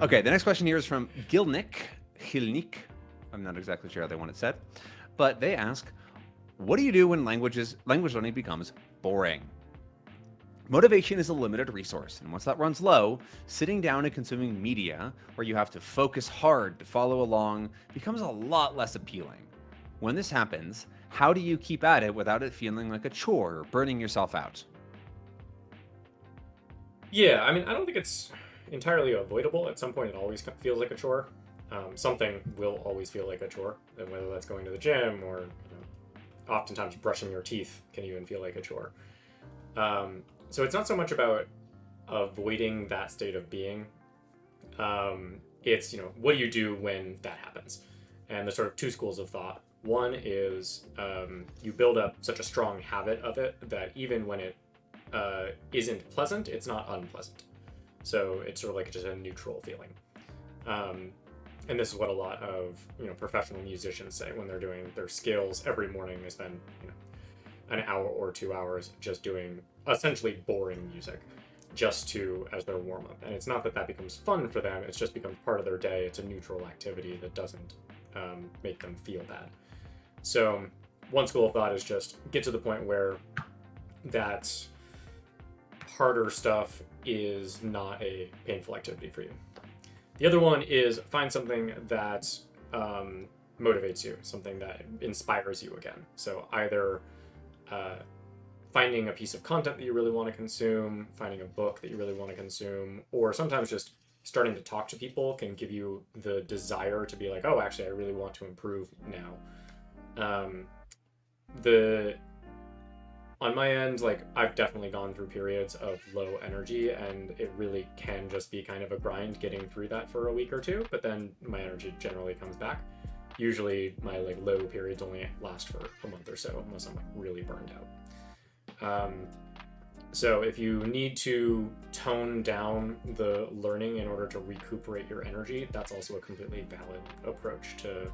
Okay, the next question here is from Gilnick. I'm not exactly sure how they want it said, but they ask, what do you do when language learning becomes boring? Motivation is a limited resource, and once that runs low, sitting down and consuming media where you have to focus hard to follow along becomes a lot less appealing. When this happens, how do you keep at it without it feeling like a chore or burning yourself out? Yeah, I mean, I don't think it's entirely avoidable. At some point, it always feels like a chore. Something will always feel like a chore, and whether that's going to the gym or oftentimes brushing your teeth can even feel like a chore. So it's not so much about avoiding that state of being. It's, what do you do when that happens? And there's sort of two schools of thought. One is you build up such a strong habit of it that even when it isn't pleasant, it's not unpleasant. So it's sort of like just a neutral feeling. And this is what a lot of professional musicians say when they're doing their scales every morning. They spend an hour or 2 hours just doing essentially boring music, just as their warm up. And it's not that becomes fun for them; it's just becomes part of their day. It's a neutral activity that doesn't make them feel bad. So one school of thought is just get to the point where that harder stuff is not a painful activity for you. The other one is find something that motivates you, something that inspires you again. So either finding a piece of content that you really want to consume, finding a book that you really want to consume, or sometimes just starting to talk to people can give you the desire to be like, oh, actually, I really want to improve now. On my end, like I've definitely gone through periods of low energy, and it really can just be kind of a grind getting through that for a week or two, but then my energy generally comes back. Usually my low periods only last for a month or so, unless I'm really burned out. So if you need to tone down the learning in order to recuperate your energy, that's also a completely valid approach to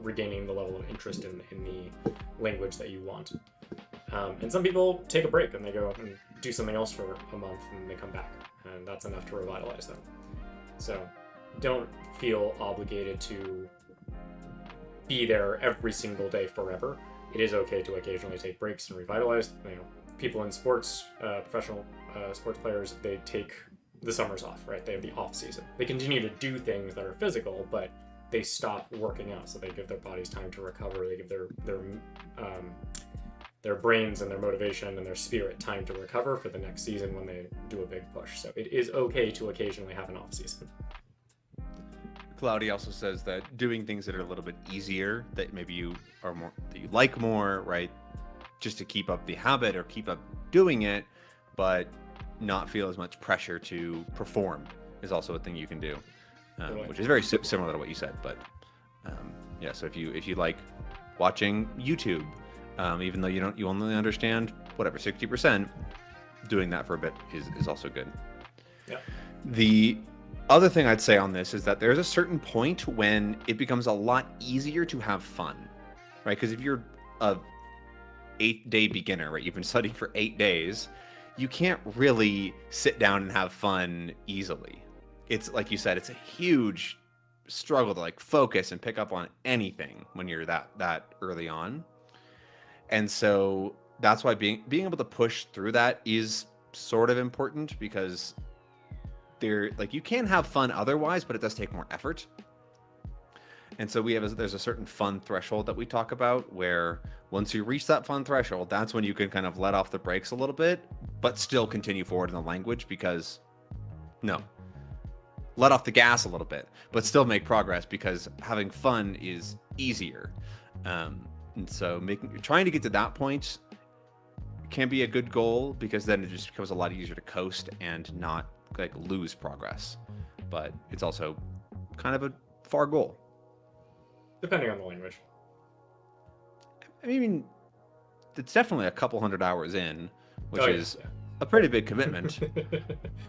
regaining the level of interest in the language that you want. And some people take a break and they go and do something else for a month and they come back, and that's enough to revitalize them. So don't feel obligated to be there every single day forever. It is okay to occasionally take breaks and revitalize. People in sports, professional sports players, they take the summers off, right? They have the off season. They continue to do things that are physical, but they stop working out, so they give their bodies time to recover. They give their brains and their motivation and their spirit time to recover for the next season when they do a big push. So it is okay to occasionally have an off season. Cloudy also says that doing things that are a little bit easier, that maybe you like more, right? Just to keep up the habit or keep up doing it, but not feel as much pressure to perform is also a thing you can do. Which is very similar to what you said, but yeah. So if you like watching YouTube, even though you only understand 60%, doing that for a bit is also good. Yeah. The other thing I'd say on this is that there's a certain point when it becomes a lot easier to have fun, right? Because if you're a 8-day beginner, right, you've been studying for 8 days, you can't really sit down and have fun easily. It's like you said, it's a huge struggle to focus and pick up on anything when you're that early on. And so that's why being able to push through that is sort of important, because you can have fun otherwise, but it does take more effort. And so there's a certain fun threshold that we talk about, where once you reach that fun threshold, that's when you can kind of let off the brakes a little bit, but still continue forward in the language, let off the gas a little bit, but still make progress, because having fun is easier. And so trying to get to that point can be a good goal, because then it just becomes a lot easier to coast and not lose progress. But it's also kind of a far goal. Depending on the language. I mean, it's definitely a couple 100 hours in, which is a pretty big commitment.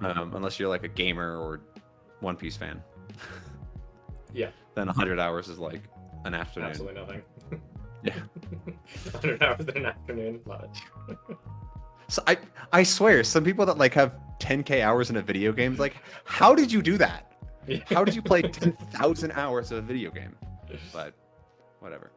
Unless you're a gamer or One Piece fan. Yeah. Then 100 hours is an afternoon. Absolutely nothing. Yeah. 100 hours in an afternoon. Love it. So I swear, some people that like have 10K hours in a video game, like, how did you do that? How did you play 10,000 hours of a video game? But whatever.